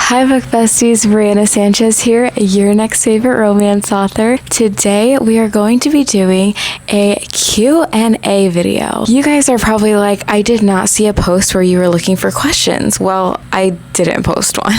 Hi book besties, Brianna Sanchez here, your next favorite romance author. Today we are going to be doing a Q&A video. You guys are probably like, I did not see a post where you were looking for questions. Well, I didn't post one.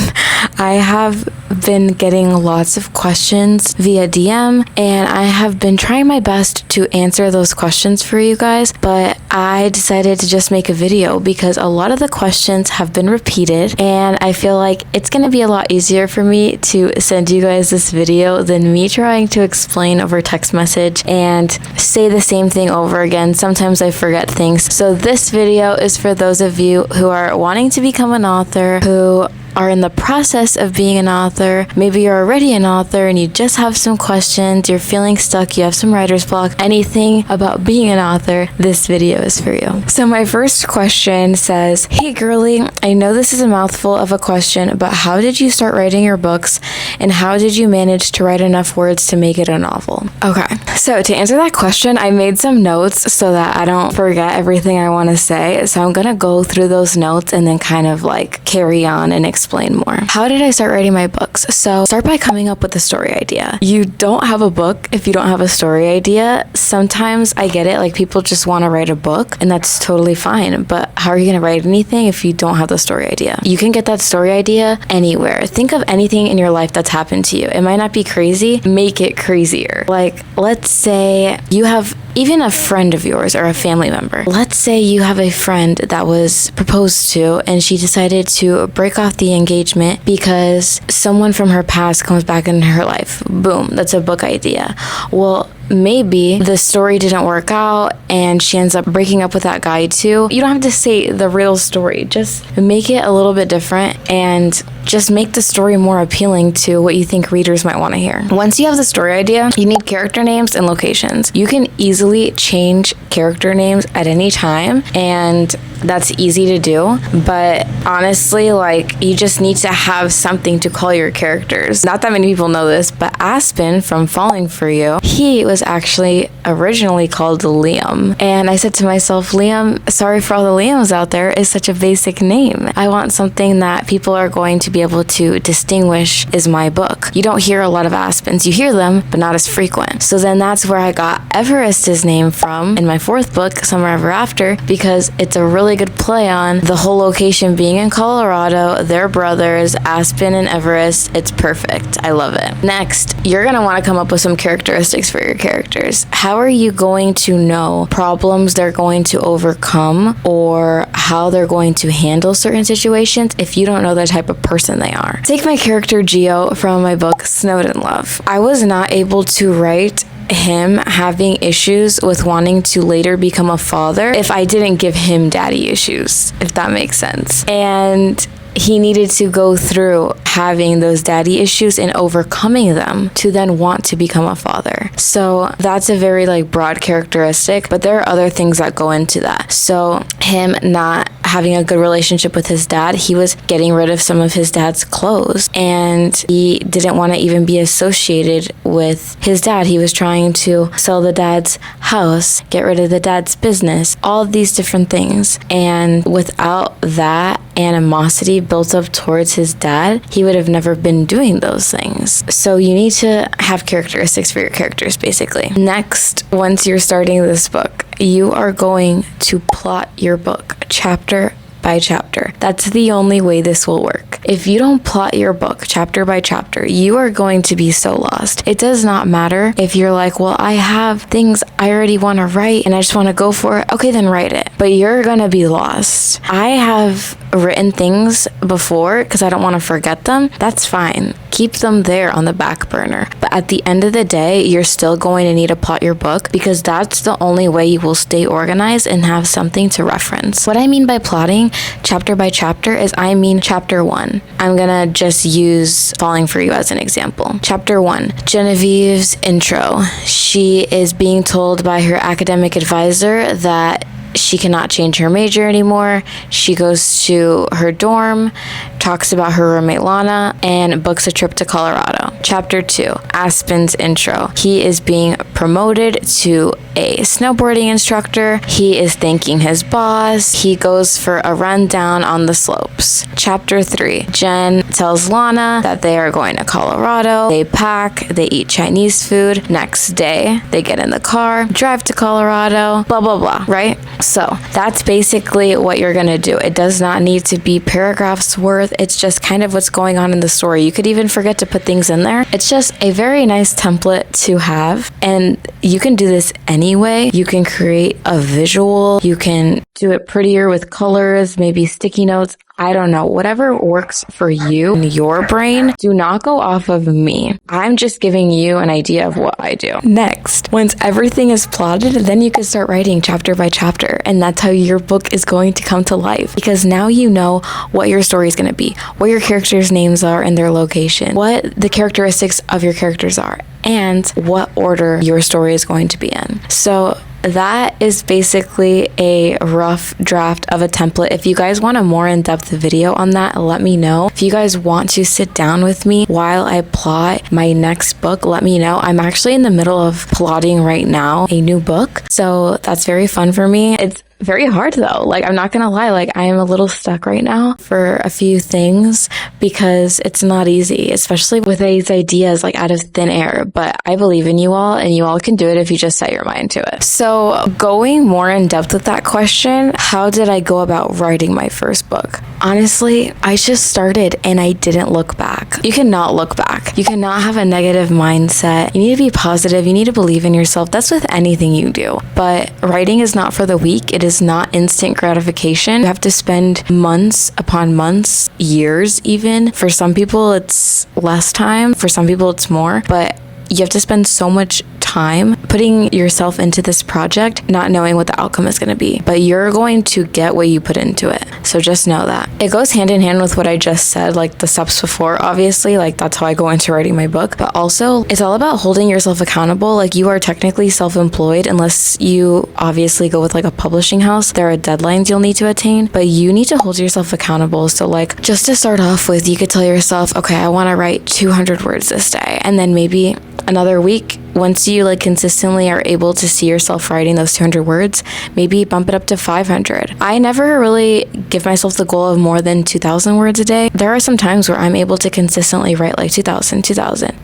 I have been getting lots of questions via DM and I have been trying my best to answer those questions for you guys, but I decided to just make a video because a lot of the questions have been repeated and I feel like it's going to be a lot easier for me to send you guys this video than me trying to explain over text message and say the same thing over again. Sometimes I forget things. So this video is for those of you who are wanting to become an author, who are in the process of being an author. Maybe you're already an author and you just have some questions, you're feeling stuck, you have some writer's block, anything about being an author, this video is for you. So my first question says, hey girly, I know this is a mouthful of a question, but how did you start writing your books and how did you manage to write enough words to make it a novel? Okay, so to answer that question, I made some notes so that I don't forget everything I want to say. So I'm gonna go through those notes and then kind of like carry on and explain more. How did I start writing my books? So start by coming up with a story idea. You don't have a book if you don't have a story idea. Sometimes I get it, like people just want to write a book and that's totally fine, but how are you going to write anything if you don't have the story idea? You can get that story idea anywhere. Think of anything in your life that's happened to you. It might not be crazy, make it crazier. Like let's say you have even a friend of yours or a family member. Let's say you have a friend that was proposed to and she decided to break off the engagement because someone from her past comes back into her life. Boom, that's a book idea. Well, maybe the story didn't work out and she ends up breaking up with that guy too. You don't have to say the real story. Just make it a little bit different and just make the story more appealing to what you think readers might want to hear. Once you have the story idea, you need character names and locations. You can easily change character names at any time and that's easy to do, but honestly, like you just need to have something to call your characters. Not that many people know this, but Aspen from Falling for You, he was actually originally called Liam. And I said to myself, Liam, sorry for all the Liams out there, is such a basic name. I want something that people are going to be able to distinguish is my book. You don't hear a lot of Aspens. You hear them, but not as frequent. So then that's where I got Everest's name from in my fourth book, Summer Ever After, because it's a really good play on the whole location being in Colorado, their brothers, Aspen and Everest. It's perfect. I love it. Next, you're going to want to come up with some characteristics for your characters. How are you going to know problems they're going to overcome or how they're going to handle certain situations if you don't know the type of person they are? Take my character Geo from my book Snowed in Love. I was not able to write him having issues with wanting to later become a father if I didn't give him daddy issues, if that makes sense. And he needed to go through having those daddy issues and overcoming them to then want to become a father. So that's a very like broad characteristic, but there are other things that go into that. So him not having a good relationship with his dad, he was getting rid of some of his dad's clothes and he didn't want to even be associated with his dad. He was trying to sell the dad's house, get rid of the dad's business, all of these different things. And without that animosity built up towards his dad, he would have never been doing those things. So you need to have characteristics for your characters, basically. Next, once you're starting this book, you are going to plot your book chapter by chapter. That's the only way this will work. If you don't plot your book chapter by chapter, you are going to be so lost. It does not matter if you're like, well, I have things I already want to write and I just want to go for it. Okay, then write it. But you're going to be lost. I have written things before because I don't want to forget them. That's fine. Keep them there on the back burner. But at the end of the day, you're still going to need to plot your book because that's the only way you will stay organized and have something to reference. What I mean by plotting chapter by chapter is I mean chapter 1. I'm gonna just use Falling for You as an example. Chapter 1, Genevieve's intro. She is being told by her academic advisor that she cannot change her major anymore. She goes to her dorm, talks about her roommate Lana, and books a trip to Colorado. video. Chapter 2, Aspen's intro. He is being promoted to a snowboarding instructor. He is thanking his boss. He goes for a run down on the slopes. Chapter 3, Jen tells Lana that they are going to Colorado. They pack, they eat Chinese food. Next day, they get in the car, drive to Colorado, blah, blah, blah, right? So that's basically what you're gonna do. It does not need to be paragraphs worth. It's just kind of what's going on in the story. You could even forget to put things in there. It's just a very nice template to have, and you can do this anyway. You can create a visual. You can do it prettier with colors, maybe sticky notes. I don't know, whatever works for you in your brain. Do not go off of me. I'm just giving you an idea of what I do. Next, once everything is plotted, then you can start writing chapter by chapter. And that's how your book is going to come to life. Because now you know what your story is going to be, what your characters' names are and their location, what the characteristics of your characters are, and what order your story is going to be in. So that is basically a rough draft of a template. If you guys want a more in-depth video on that, let me know. If you guys want to sit down with me while I plot my next book, let me know. I'm actually in the middle of plotting right now a new book, so that's very fun for me. It's very hard though. Like, I'm not gonna lie, like I am a little stuck right now for a few things because it's not easy, especially with these ideas like out of thin air. But I believe in you all, and you all can do it if you just set your mind to it. So going more in depth with that question, how did I go about writing my first book? Honestly, I just started and I didn't look back. You cannot look back. You cannot have a negative mindset. You need to be positive. You need to believe in yourself. That's with anything you do. But writing is not for the weak. It is not instant gratification. You have to spend months upon months, years even. For some people, it's less time. For some people, it's more. But you have to spend so much time putting yourself into this project, not knowing what the outcome is going to be. But you're going to get what you put into it. So just know that. It goes hand in hand with what I just said, like the steps before, obviously. Like that's how I go into writing my book. But also, it's all about holding yourself accountable. Like you are technically self-employed unless you obviously go with like a publishing house. There are deadlines you'll need to attain, but you need to hold yourself accountable. So like just to start off with, you could tell yourself, okay, I want to write 200 words this day. And then maybe another week, once you like consistently are able to see yourself writing those 200 words, maybe bump it up to 500. I never really give myself the goal of more than 2,000 words a day. There are some times where I'm able to consistently write like 2,000.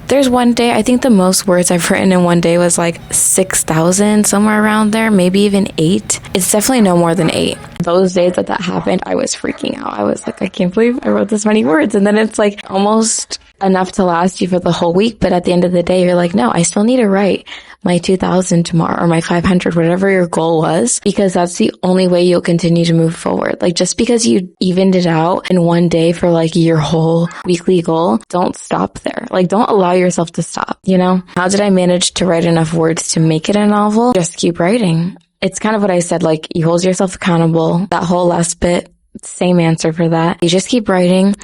There's one day, I think the most words I've written in one day was like 6,000, somewhere around there, maybe even 8. It's definitely no more than 8. Those days that happened, I was freaking out. I was like, I can't believe I wrote this many words. And then it's like almost enough to last you for the whole week. But at the end of the day, you're like, no, I still need to write my 2,000 tomorrow or my 500, whatever your goal was, because that's the only way you'll continue to move forward. Like just because you evened it out in one day for like your whole weekly goal, don't stop there. Like don't allow yourself to stop, you know? How did I manage to write enough words to make it a novel? Just keep writing. It's kind of what I said, like you hold yourself accountable. That whole last bit, same answer for that. You just keep writing.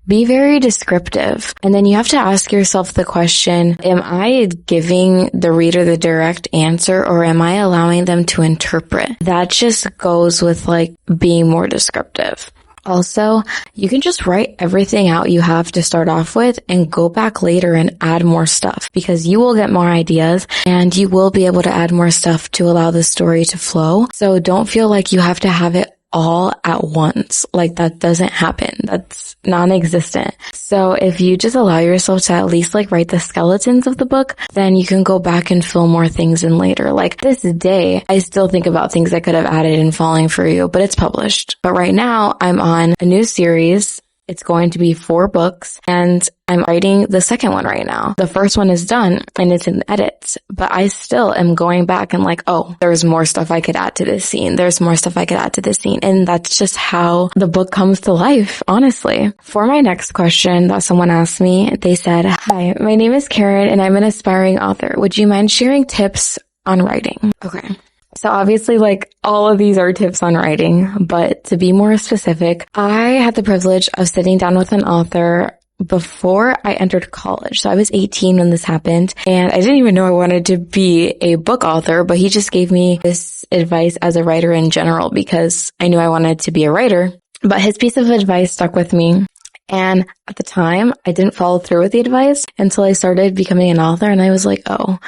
Be very descriptive. And then you have to ask yourself the question, am I giving the reader the direct answer or am I allowing them to interpret? That just goes with like being more descriptive. Also, you can just write everything out you have to start off with and go back later and add more stuff because you will get more ideas and you will be able to add more stuff to allow the story to flow. So don't feel like you have to have it all at once. Like that doesn't happen. That's non-existent. So if you just allow yourself to at least like write the skeletons of the book, then you can go back and fill more things in later. Like this day, I still think about things I could have added in Falling for You, but it's published. But right now I'm on a new series. It's going to be 4 books and I'm writing the second one right now. The first one is done and it's in edits, but I still am going back and like, oh, there's more stuff I could add to this scene. There's more stuff I could add to this scene. And that's just how the book comes to life, honestly. For my next question that someone asked me, they said, hi, my name is Karen and I'm an aspiring author. Would you mind sharing tips on writing? Okay. So obviously, like, all of these are tips on writing, but to be more specific, I had the privilege of sitting down with an author before I entered college. So I was 18 when this happened, and I didn't even know I wanted to be a book author, but he just gave me this advice as a writer in general because I knew I wanted to be a writer. But his piece of advice stuck with me. And at the time, I didn't follow through with the advice until I started becoming an author, and I was like, oh,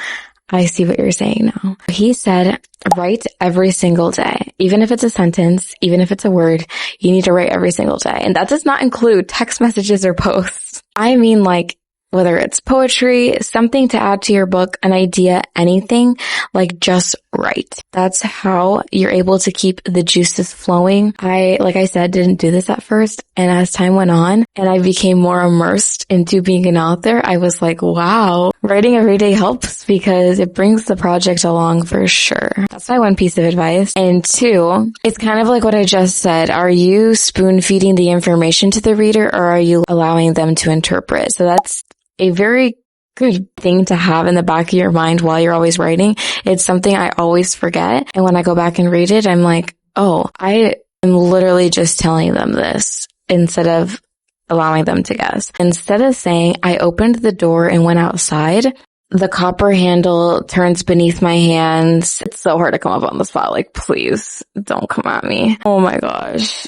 I see what you're saying now. He said, write every single day. Even if it's a sentence, even if it's a word, you need to write every single day. And that does not include text messages or posts. I mean, like, whether it's poetry, something to add to your book, an idea, anything, like just write. That's how you're able to keep the juices flowing. Like I said, didn't do this at first. And as time went on and I became more immersed into being an author, I was like, wow, writing every day helps because it brings the project along for sure. That's my one piece of advice. And two, it's kind of like what I just said. Are you spoon feeding the information to the reader or are you allowing them to interpret? So that's a very good thing to have in the back of your mind while you're always writing. It's something I always forget. And when I go back and read it, I'm like, oh, I am literally just telling them this instead of allowing them to guess. Instead of saying, I opened the door and went outside, the copper handle turns beneath my hands. It's so hard to come up on the spot. Like, please don't come at me. Oh my gosh.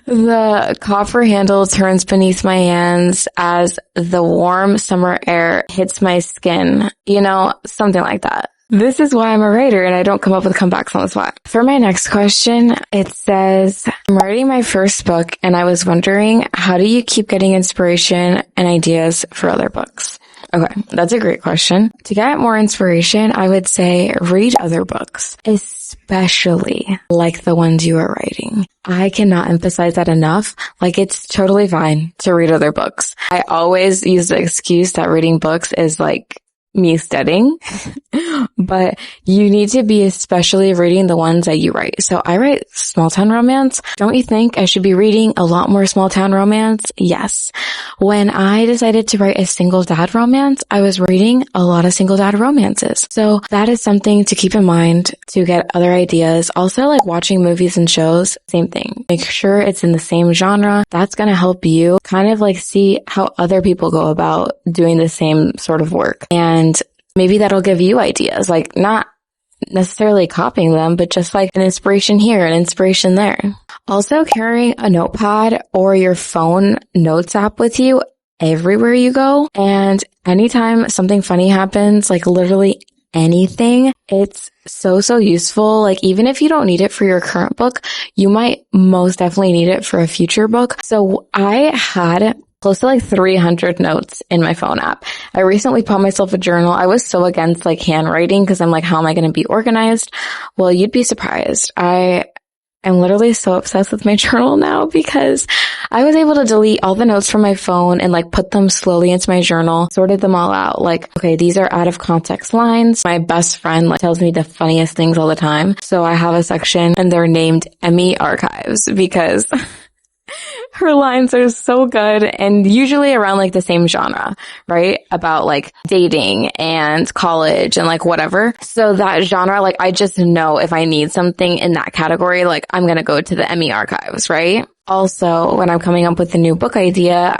The copper handle turns beneath my hands as the warm summer air hits my skin. You know, something like that. This is why I'm a writer and I don't come up with comebacks on the spot. For my next question, it says, I'm writing my first book and I was wondering, how do you keep getting inspiration and ideas for other books? Okay, that's a great question. To get more inspiration, I would say read other books, especially like the ones you are writing. I cannot emphasize that enough. Like, it's totally fine to read other books. I always use the excuse that reading books is like me studying, but you need to be especially reading the ones that you write. So I write small town romance. Don't you think I should be reading a lot more small town romance? Yes. When I decided to write a single dad romance, I was reading a lot of single dad romances. So that is something to keep in mind to get other ideas. Also, like watching movies and shows, same thing. Make sure it's in the same genre. That's going to help you kind of like see how other people go about doing the same sort of work. And maybe that'll give you ideas, like not necessarily copying them, but just like an inspiration here, an inspiration there. Also, carrying a notepad or your phone notes app with you everywhere you go. And anytime something funny happens, like literally anything, it's so useful. Like, even if you don't need it for your current book, you might most definitely need it for a future book. So I had close to like 300 notes in my phone app. I recently bought myself a journal. I was so against like handwriting because I'm like, how am I going to be organized? Well, you'd be surprised. I am literally so obsessed with my journal now because I was able to delete all the notes from my phone and like put them slowly into my journal, sorted them all out. Like, okay, these are out of context lines. My best friend like tells me the funniest things all the time. So I have a section and they're named Emmy Archives because her lines are so good and usually around like the same genre, right? About like dating and college and like whatever. So that genre, like I just know if I need something in that category, like I'm going to go to the Emmy Archives, right? Also, when I'm coming up with a new book idea,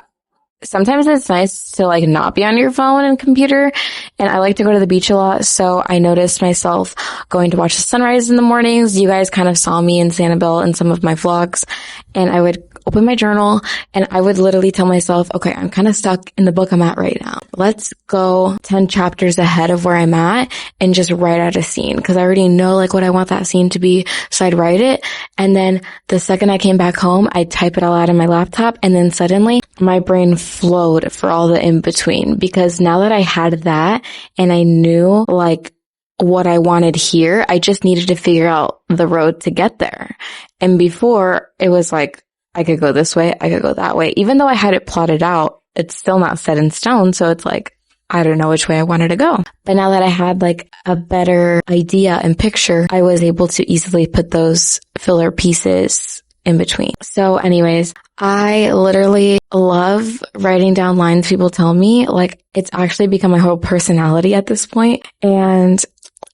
sometimes it's nice to like not be on your phone and computer. And I like to go to the beach a lot. So I noticed myself going to watch the sunrise in the mornings. You guys kind of saw me in Sanibel in some of my vlogs, and I would open my journal and I would literally tell myself, okay, I'm kind of stuck in the book I'm at right now. Let's go 10 chapters ahead of where I'm at and just write out a scene. Cause I already know like what I want that scene to be. So I'd write it. And then the second I came back home, I'd type it all out on my laptop. And then suddenly my brain flowed for all the in between, because now that I had that and I knew like what I wanted here, I just needed to figure out the road to get there. And before it was like, I could go this way, I could go that way. Even though I had it plotted out, it's still not set in stone. So it's like, I don't know which way I wanted to go. But now that I had like a better idea and picture, I was able to easily put those filler pieces in between. So anyways, I literally love writing down lines people tell me. Like, it's actually become my whole personality at this point. And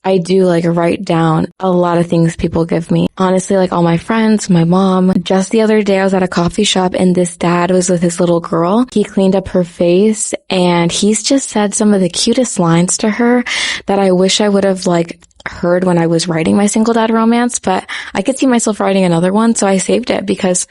I do like write down a lot of things people give me. Honestly, like all my friends, my mom. Just the other day I was at a coffee shop and this dad was with his little girl. He cleaned up her face and he's just said some of the cutest lines to her that I wish I would have like heard when I was writing my single dad romance, but I could see myself writing another one. So I saved it because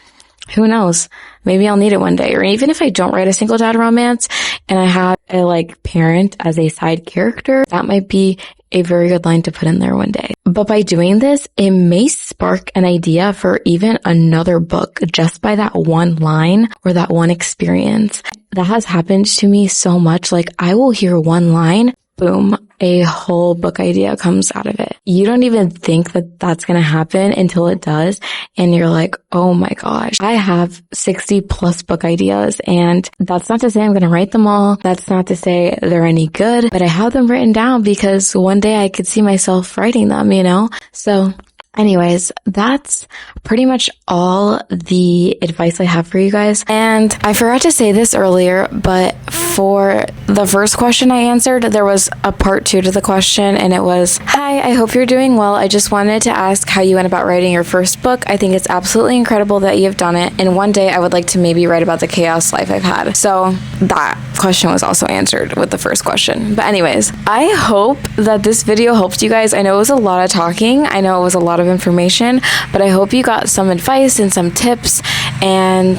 who knows? Maybe I'll need it one day. Or even if I don't write a single dad romance and I have a like parent as a side character, that might be a very good line to put in there one day. But by doing this, it may spark an idea for even another book just by that one line or that one experience. That has happened to me so much. Like I will hear one line, boom, a whole book idea comes out of it. You don't even think that that's going to happen until it does. And you're like, oh my gosh, I have 60 plus book ideas. And that's not to say I'm going to write them all. That's not to say they're any good, but I have them written down because one day I could see myself writing them, you know? So anyways, that's pretty much all the advice I have for you guys. And I forgot to say this earlier, but for the first question I answered, there was a part 2 to the question, and it was, hi, I hope you're doing well. I just wanted to ask how you went about writing your first book. I think it's absolutely incredible that you've done it, and one day I would like to maybe write about the chaos life I've had. So that question was also answered with the first question. But anyways, I hope that this video helped you guys. I know it was a lot of talking. I know it was a lot of information, but I hope you got some advice and some tips. And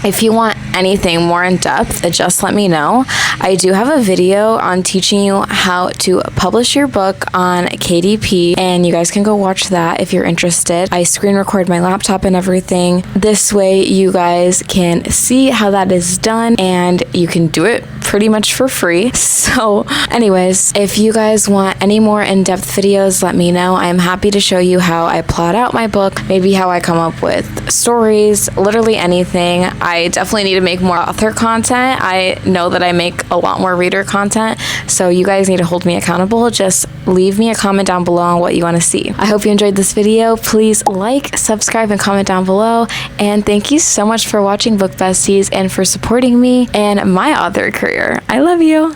if you want anything more in depth, just let me know. I do have a video on teaching you how to publish your book on KDP, and you guys can go watch that if you're interested. I screen record my laptop and everything. This way you guys can see how that is done, and you can do it pretty much for free. So anyways, if you guys want any more in-depth videos, let me know. I'm happy to show you how I plot out my book, maybe how I come up with stories, literally anything. I definitely need to make more author content. I know that I make a lot more reader content, so you guys need to hold me accountable. Just leave me a comment down below on what you want to see. I hope you enjoyed this video. Please like, subscribe, and comment down below. And thank you so much for watching, Book Besties, and for supporting me and my author career. I love you.